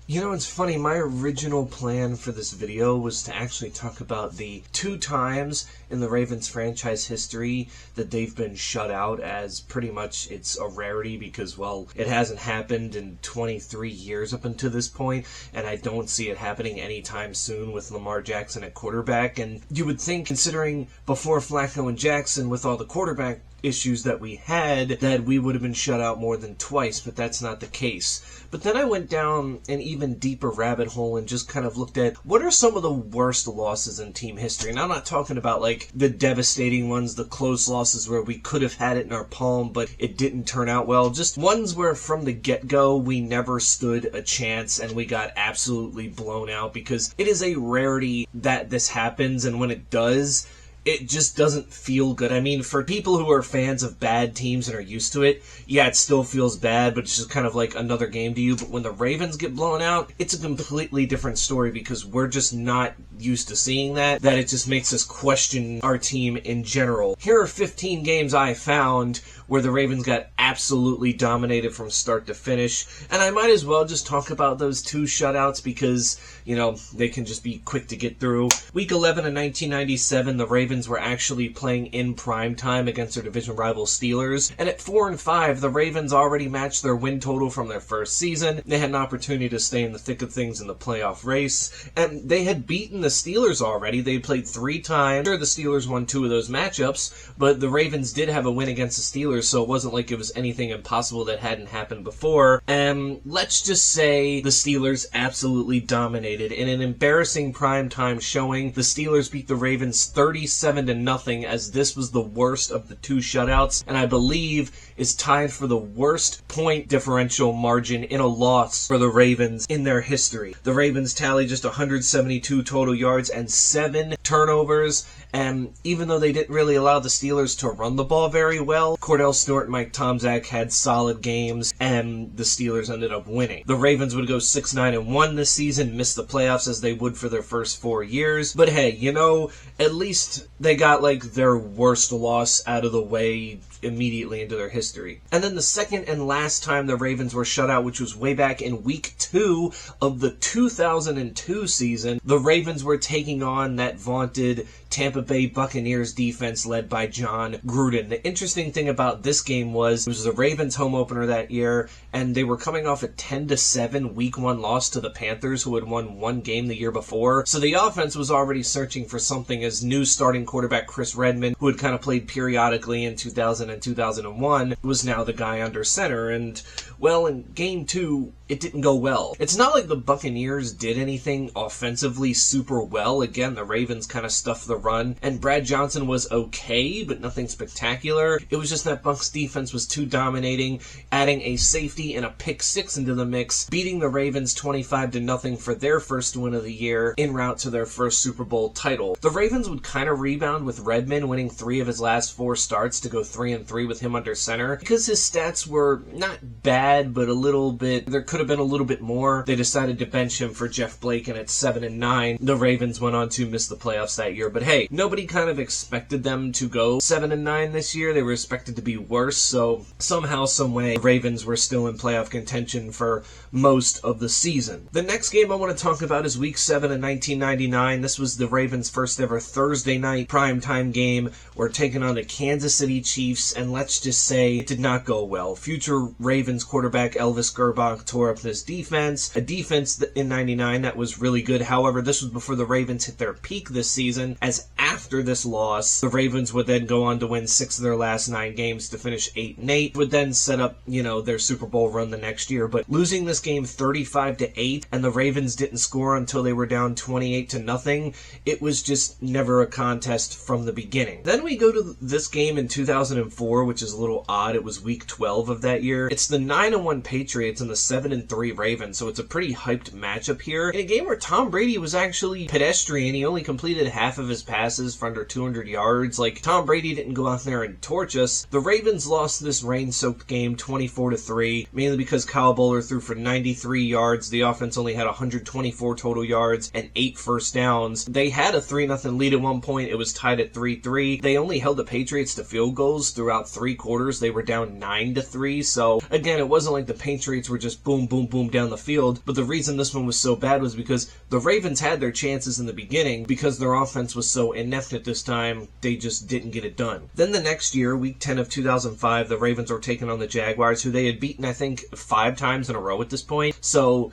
You know, it's funny, my original plan for this video was to actually talk about the 2 times in the Ravens franchise history that they've been shut out, as pretty much it's a rarity because, well, it hasn't happened in 23 years up until this point, and I don't see it happening anytime soon with Lamar Jackson at quarterback. And you would think, considering before Flacco and Jackson, with all the quarterback issues that we had, that we would have been shut out more than twice, but that's not the case. But then I went down an even deeper rabbit hole and just kind of looked at what are some of the worst losses in team history. And I'm not talking about like the devastating ones, the close losses where we could have had it in our palm but it didn't turn out well, just ones where from the get-go we never stood a chance and we got absolutely blown out, because it is a rarity that this happens, and when it does, it just doesn't feel good. I mean, for people who are fans of bad teams and are used to it, yeah, it still feels bad, but it's just kind of like another game to you. But when the Ravens get blown out, it's a completely different story, because we're just not used to seeing that it just makes us question our team in general. Here are 15 games I found where the Ravens got absolutely dominated from start to finish, and I might as well just talk about those 2 shutouts because, you know, they can just be quick to get through. Week 11 in 1997, the Ravens were actually playing in prime time against their division rival Steelers, and at 4-5, the Ravens already matched their win total from their first season. They had an opportunity to stay in the thick of things in the playoff race, and they had beaten the Steelers already. They played 3 times. Sure, the Steelers won 2 of those matchups, but the Ravens did have a win against the Steelers, so it wasn't like it was anything impossible that hadn't happened before. And let's just say the Steelers absolutely dominated. In an embarrassing primetime showing, the Steelers beat the Ravens 37-0, as this was the worst of the 2 shutouts, and I believe is tied for the worst point differential margin in a loss for the Ravens in their history. The Ravens tallied just 172 total yards and 7 turnovers, and even though they didn't really allow the Steelers to run the ball very well, Cordell Stewart and Mike Tomczak had solid games, and the Steelers ended up winning. The Ravens would go 6-9-1 this season, miss the playoffs as they would for their first 4 years, but hey, you know, at least they got like their worst loss out of the way immediately into their history. And then the second and last time the Ravens were shut out, which was way back in week 2 of the 2002 season, the Ravens were taking on that vaunted Tampa Bay Buccaneers defense led by John Gruden. The interesting thing about this game was it was the Ravens home opener that year, and they were coming off a 10-7 week 1 loss to the Panthers, who had won 1 game the year before. So the offense was already searching for something, as new starting quarterback Chris Redman, who had kind of played periodically in 2000 and 2001, was now the guy under center. And well, in game 2, it didn't go well. It's not like the Buccaneers did anything offensively super well. Again, the Ravens kind of stuffed the run, and Brad Johnson was okay, but nothing spectacular. It was just that Bucs defense was too dominating, adding a safety and a pick 6 into the mix, beating the Ravens 25-0 for their first win of the year, en route to their first Super Bowl title. The Ravens would kind of rebound with Redman winning 3 of his last 4 starts to go 3-3 with him under center. Because his stats were not bad, but a little bit, there could have been a little bit more, they decided to bench him for Jeff Blake, and at 7-9, the Ravens went on to miss the playoffs that year. But hey, nobody kind of expected them to go 7-9 this year. They were expected to be worse, so somehow, someway, the Ravens were still in playoff contention for most of the season. The next game I want to talk about is Week 7 in 1999. This was the Ravens' first ever Thursday night primetime game. We're taking on the Kansas City Chiefs, and let's just say it did not go well. Future Ravens quarterback Elvis Gerbach tore up this defense, a defense in 99 that was really good. However, this was before the Ravens hit their peak this season, as after this loss, the Ravens would then go on to win 6 of their last 9 games to finish 8-8, would then set up, you know, their Super Bowl run the next year. But losing this game 35-8, and the Ravens didn't score until they were down 28-0, it was just never a contest from the beginning. Then we go to this game in 2004, which is a little odd. It was week 12 of that year. It's the 9-1 Patriots and the 7-3 Ravens, so it's a pretty hyped matchup here. In a game where Tom Brady was actually pedestrian, he only completed half of his passes, passes for under 200 yards. Like, Tom Brady didn't go out there and torch us. The Ravens lost this rain-soaked game 24-3, mainly because Kyle Bowler threw for 93 yards. The offense only had 124 total yards and 8 first downs. They had a 3-0 lead at one point. It was tied at 3-3. They only held the Patriots to field goals throughout 3 quarters. They were down 9-3. So, again, it wasn't like the Patriots were just boom, boom, boom down the field. But the reason this one was so bad was because the Ravens had their chances in the beginning. Because their offense was so inept at this time, they just didn't get it done. Then the next year, week 10 of 2005, the Ravens were taking on the Jaguars, who they had beaten, I think, 5 times in a row at this point. So,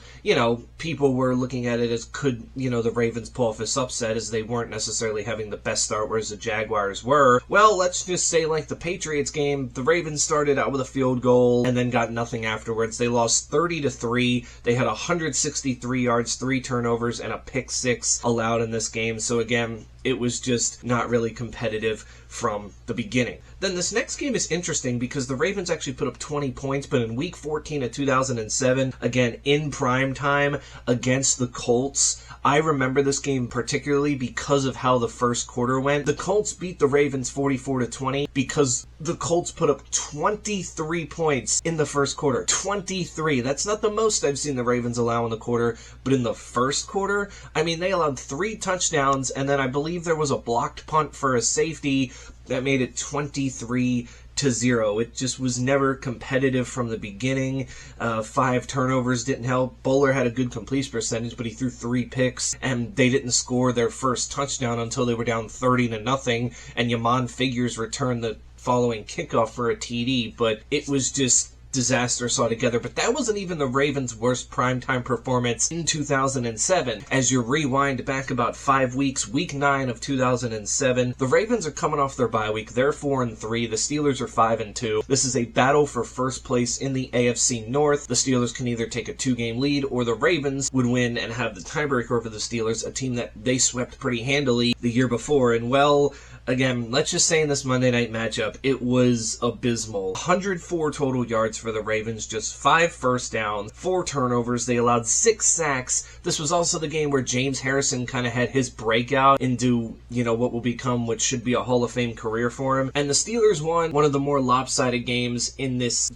people were looking at it as could, the Ravens pull off this upset, as they weren't necessarily having the best start, whereas the Jaguars were. Well, let's just say, like the Patriots game, the Ravens started out with a field goal and then got nothing afterwards. They lost 30-3. They had 163 yards, 3 turnovers, and a pick 6 allowed in this game. So again, it was just not really competitive from the beginning. Then this next game is interesting because the Ravens actually put up 20 points, but in week 14 of 2007, again, in prime time against the Colts, I remember this game particularly because of how the first quarter went. The Colts beat the Ravens 44-20 because the Colts put up 23 points in the first quarter. 23. That's not the most I've seen the Ravens allow in the quarter, but in the first quarter, I mean, they allowed 3 touchdowns, and then I believe there was a blocked punt for a safety that made it 23-0. It just was never competitive from the beginning. 5 turnovers didn't help. Bowler had a good completion percentage, but he threw 3 picks, and they didn't score their first touchdown until they were down 30-0, and Yamon Figures returned the following kickoff for a TD, but it was just disastrous altogether. But that wasn't even the Ravens' worst primetime performance in 2007. As you rewind back about 5 weeks, week 9 of 2007, the Ravens are coming off their bye week. They're 4-3. The Steelers are 5-2. This is a battle for first place in the AFC North. The Steelers can either take a 2-game lead, or the Ravens would win and have the tiebreaker over the Steelers, a team that they swept pretty handily the year before. And well, again, let's just say in this Monday night matchup, it was abysmal. 104 total yards for the Ravens, just 5 first downs, 4 turnovers. They allowed 6 sacks. This was also the game where James Harrison kind of had his breakout into, what will become what should be a Hall of Fame career for him. And the Steelers won one of the more lopsided games in this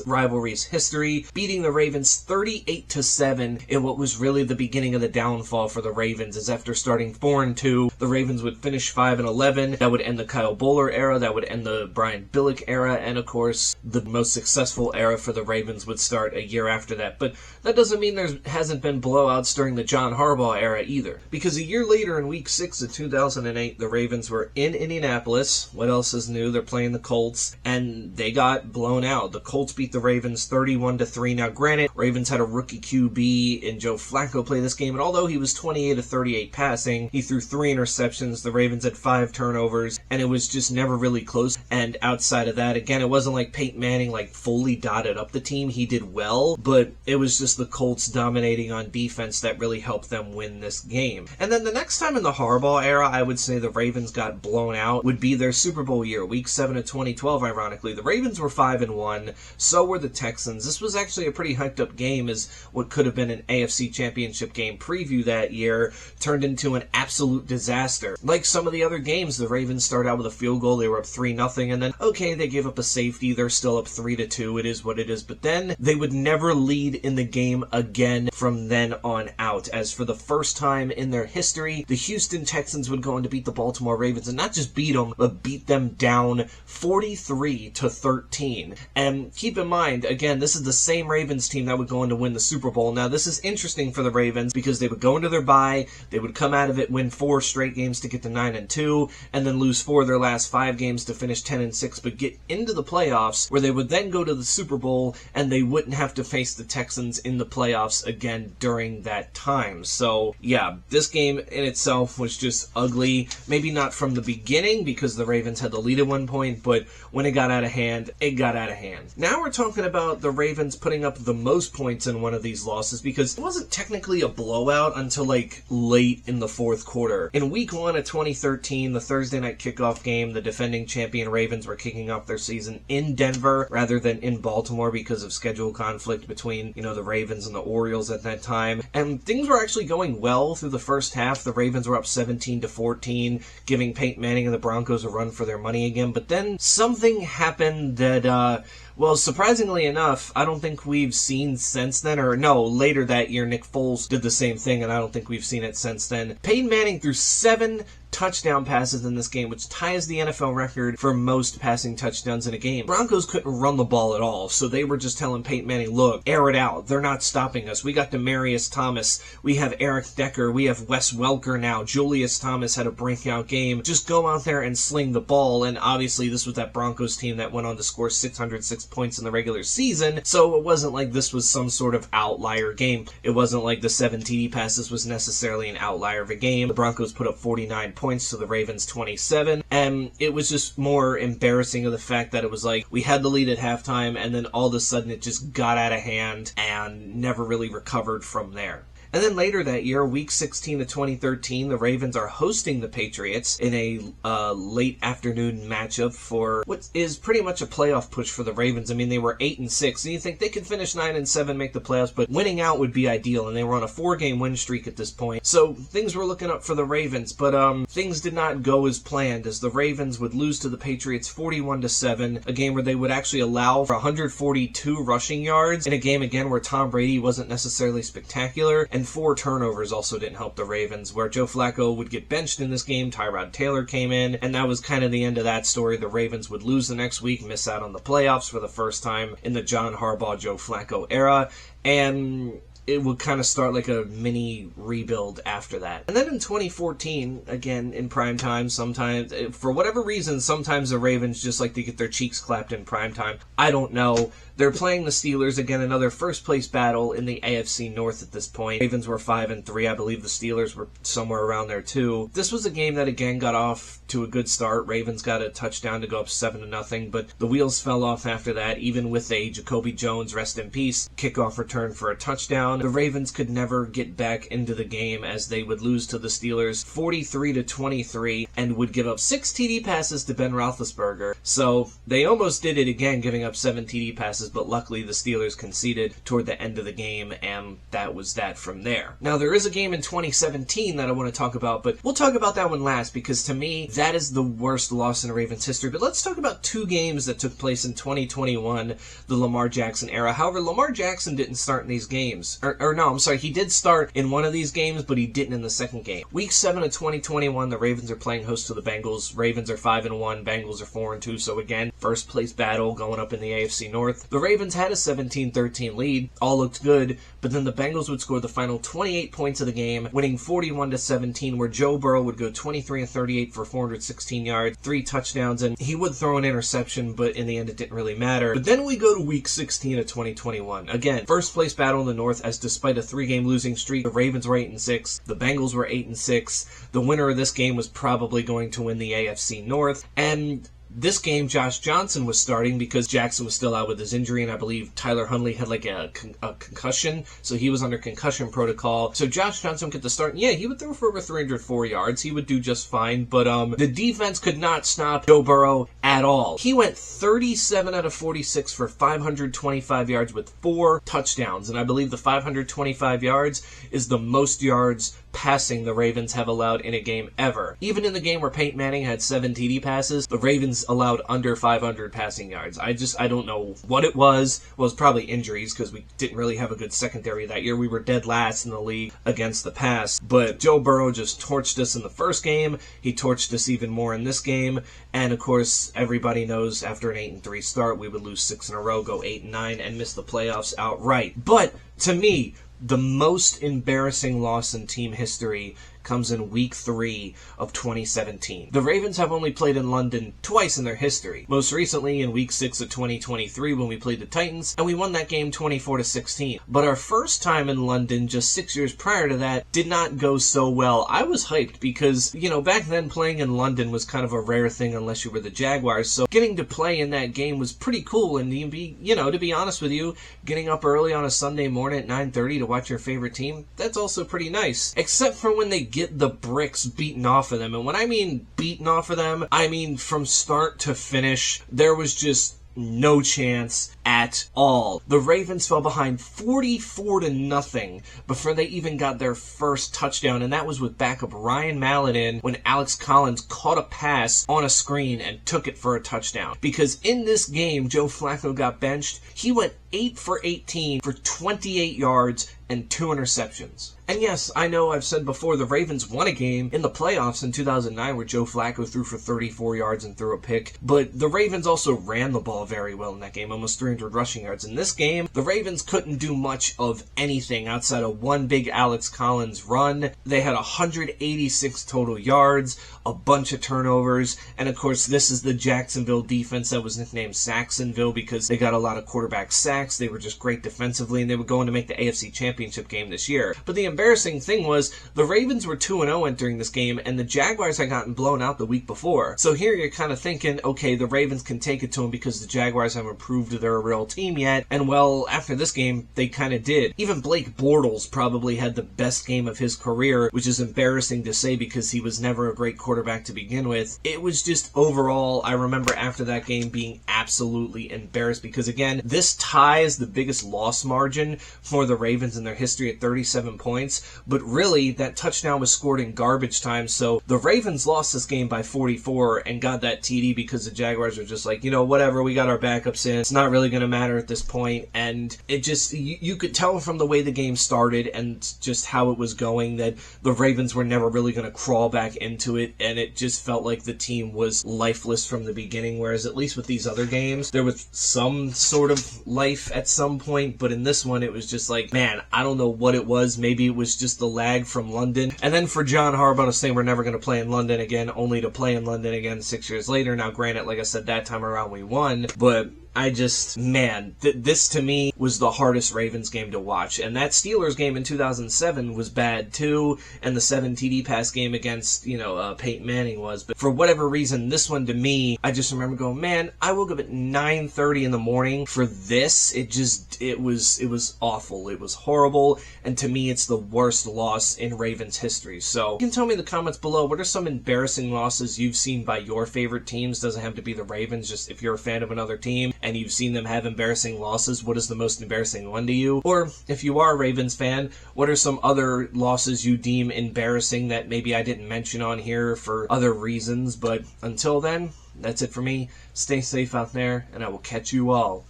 rivalry's history, beating the Ravens 38-7 in what was really the beginning of the downfall for the Ravens, as after starting 4-2, the Ravens would finish 5-11. That would end the Kyle Bowler era, that would end the Brian Billick era, and of course, the most successful era for the Ravens would start a year after that. But that doesn't mean there hasn't been blowouts during the John Harbaugh era either. Because a year later, in week 6 of 2008, the Ravens were in Indianapolis. What else is new? They're playing the Colts, and they got blown out. The Colts beat the Ravens 31-3. Now, granted, Ravens had a rookie QB in Joe Flacco play this game, and although he was 28-38 passing, he threw 3 interceptions. The Ravens had 5 turnovers, and it was just never really close. And outside of that, again, it wasn't like Peyton Manning fully dotted up the team. He did well, but it was just the Colts dominating on defense that really helped them win this game. And then the next time in the Harbaugh era, I would say the Ravens got blown out would be their Super Bowl year, week 7 of 2012, ironically. The Ravens were 5-1, so were the Texans. This was actually a pretty hyped up game, as what could have been an AFC Championship game preview that year turned into an absolute disaster. Like some of the other games, the Ravens started out with a field goal. They were up 3-0, and then, okay, they gave up a safety. They're still up 3-2. It is what it is. But then they would never lead in the game again from then on out. As for the first time in their history, the Houston Texans would go on to beat the Baltimore Ravens, and not just beat them, but beat them down 43-13. And keep in mind, again, this is the same Ravens team that would go on to win the Super Bowl. Now, this is interesting for the Ravens because they would go into their bye, they would come out of it, win 4 straight games to get to 9-2, and then lose 4 of their last 5 games to finish 10-6, but get into the playoffs, where they would then go to the Super Bowl, and they wouldn't have to face the Texans in the playoffs again during that time. So, yeah, this game in itself was just ugly. Maybe not from the beginning, because the Ravens had the lead at one point, but when it got out of hand, it got out of hand. Now we're talking about the Ravens putting up the most points in one of these losses, because it wasn't technically a blowout until, late in the fourth quarter. In week 1 of 2013, the Thursday night kickoff game, the defending champion Ravens were kicking off their season in Denver rather than in Baltimore because of schedule conflict between, the Ravens and the Orioles at that time. And things were actually going well through the first half. The Ravens were up 17-14, giving Peyton Manning and the Broncos a run for their money again. But then something happened that, well, surprisingly enough, I don't think we've seen since then, or no, later that year, Nick Foles did the same thing, and I don't think we've seen it since then. Peyton Manning threw 7 touchdown passes in this game, which ties the NFL record for most passing touchdowns in a game. Broncos couldn't run the ball at all, so they were just telling Peyton Manning, look, air it out. They're not stopping us. We got Demaryius Thomas. We have Eric Decker. We have Wes Welker now. Julius Thomas had a breakout game. Just go out there and sling the ball, and obviously this was that Broncos team that went on to score 606 points in the regular season, so it wasn't like this was some sort of outlier game. It wasn't like the 7 TD passes was necessarily an outlier of a game. The Broncos put up 49 points to the Ravens 27, and it was just more embarrassing of the fact that it was like we had the lead at halftime and then all of a sudden it just got out of hand and never really recovered from there. And then later that year, week 16 of 2013, the Ravens are hosting the Patriots in a late afternoon matchup for what is pretty much a playoff push for the Ravens. I mean, they were 8-6, and you think they could finish 9-7, make the playoffs, but winning out would be ideal, and they were on a 4-game win streak at this point. So things were looking up for the Ravens, but things did not go as planned, as the Ravens would lose to the Patriots 41-7, a game where they would actually allow for 142 rushing yards in a game again where Tom Brady wasn't necessarily spectacular, and 4 turnovers also didn't help the Ravens, where Joe Flacco would get benched in this game. Tyrod Taylor came in, and that was kind of the end of that story. The Ravens would lose the next week, miss out on the playoffs for the first time in the John Harbaugh, Joe Flacco era, and it would kind of start like a mini rebuild after that. And then in 2014, again, in prime time, sometimes, for whatever reason, sometimes the Ravens just like to get their cheeks clapped in prime time. I don't know. They're playing the Steelers, again, another first-place battle in the AFC North at this point. Ravens were 5-3. I believe the Steelers were somewhere around there, too. This was a game that, again, got off to a good start. Ravens got a touchdown to go up 7-0, but the wheels fell off after that, even with a Jacoby Jones, rest in peace, kickoff return for a touchdown. The Ravens could never get back into the game as they would lose to the Steelers 43-23 and would give up 6 TD passes to Ben Roethlisberger. So they almost did it again, giving up 7 TD passes, but luckily the Steelers conceded toward the end of the game, and that was that from there. Now, there is a game in 2017 that I want to talk about, but we'll talk about that one last, because to me, that is the worst loss in Ravens history. But let's talk about 2 games that took place in 2021, the Lamar Jackson era. However, Lamar Jackson didn't start in these games. He did start in one of these games, but he didn't in the second game. Week 7 of 2021, the Ravens are playing host to the Bengals. Ravens are 5-1, Bengals are 4-2, so again, first place battle going up in the AFC North. The Ravens had a 17-13 lead, all looked good, but then the Bengals would score the final 28 points of the game, winning 41-17, where Joe Burrow would go 23-38 for 416 yards, 3 touchdowns, and he would throw an interception, but in the end it didn't really matter. But then we go to week 16 of 2021. Again, first place battle in the North, as despite a 3-game losing streak, the Ravens were 8-6, the Bengals were 8-6. The winner of this game was probably going to win the AFC North, and this game, Josh Johnson was starting because Jackson was still out with his injury, and I believe Tyler Huntley had like a concussion, so he was under concussion protocol. So Josh Johnson get the start, and yeah, he would throw for over 304 yards. He would do just fine, but the defense could not stop Joe Burrow at all. He went 37 out of 46 for 525 yards with 4 touchdowns, and I believe the 525 yards is the most yards passing the Ravens have allowed in a game ever. Even in the game where Peyton Manning had 7 TD passes, the Ravens allowed under 500 passing yards. I don't know what it was. Well, it was probably injuries, because we didn't really have a good secondary that year. We were dead last in the league against the pass. But Joe Burrow just torched us in the first game. He torched us even more in this game. And of course, everybody knows after an 8-3 start, we would lose 6 in a row, go 8-9, and miss the playoffs outright. But to me, the most embarrassing loss in team history comes in week 3 of 2017. The Ravens have only played in London twice in their history. Most recently in week 6 of 2023 when we played the Titans, and we won that game 24-16. But our first time in London just 6 years prior to that did not go so well. I was hyped because, back then playing in London was kind of a rare thing unless you were the Jaguars. So getting to play in that game was pretty cool, and to be honest with you, getting up early on a Sunday morning at 9:30 to watch your favorite team, that's also pretty nice. Except for when they get the bricks beaten off of them. And when I mean beaten off of them, I mean from start to finish, there was just no chance at all. The Ravens fell behind 44-0 before they even got their first touchdown, and that was with backup Ryan Mallett in when Alex Collins caught a pass on a screen and took it for a touchdown. Because in this game, Joe Flacco got benched. He went 8 for 18 for 28 yards and 2 interceptions. And yes, I know I've said before, the Ravens won a game in the playoffs in 2009 where Joe Flacco threw for 34 yards and threw a pick, but the Ravens also ran the ball very well in that game, almost 300 rushing yards. In this game, the Ravens couldn't do much of anything outside of one big Alex Collins run. They had 186 total yards, a bunch of turnovers, and of course this is the Jacksonville defense that was nicknamed Saxonville because they got a lot of quarterback sacks. They were just great defensively, and they were going to make the AFC Championship game this year. But the embarrassing thing was the Ravens were 2-0 entering this game, and the Jaguars had gotten blown out the week before. So here you're kind of thinking, okay, the Ravens can take it to them because the Jaguars haven't proved they're a real team yet. And well, after this game, they kind of did. Even Blake Bortles probably had the best game of his career, which is embarrassing to say because he was never a great quarterback to begin with. It was just overall, I remember after that game being absolutely embarrassed because again, this ties the biggest loss margin for the Ravens in their history at 37 points, but really that touchdown was scored in garbage time, so the Ravens lost this game by 44 and got that TD because the Jaguars were just like, you know, whatever, we got our backups in, it's not really going to matter at this point. And it just, you could tell from the way the game started and just how it was going that the Ravens were never really going to crawl back into it, and it just felt like the team was lifeless from the beginning, whereas at least with these other games there was some sort of life at some point, but in this one it was just like, man, I don't know what it was. Maybe it was just the lag from London, and then for John Harbaugh to say we're never going to play in London again, only to play in London again 6 years later. Now granted, like I said, that time around we won, but I just, man, this to me was the hardest Ravens game to watch. And that Steelers game in 2007 was bad too, and the 7 TD pass game against, Peyton Manning was. But for whatever reason, this one to me, I just remember going, man, I woke up at 9:30 in the morning for this. It was awful. It was horrible. And to me, it's the worst loss in Ravens history. So you can tell me in the comments below, what are some embarrassing losses you've seen by your favorite teams? Doesn't have to be the Ravens, just if you're a fan of another team and you've seen them have embarrassing losses, what is the most embarrassing one to you? Or if you are a Ravens fan, what are some other losses you deem embarrassing that maybe I didn't mention on here for other reasons? But until then, that's it for me. Stay safe out there, and I will catch you all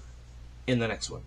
in the next one.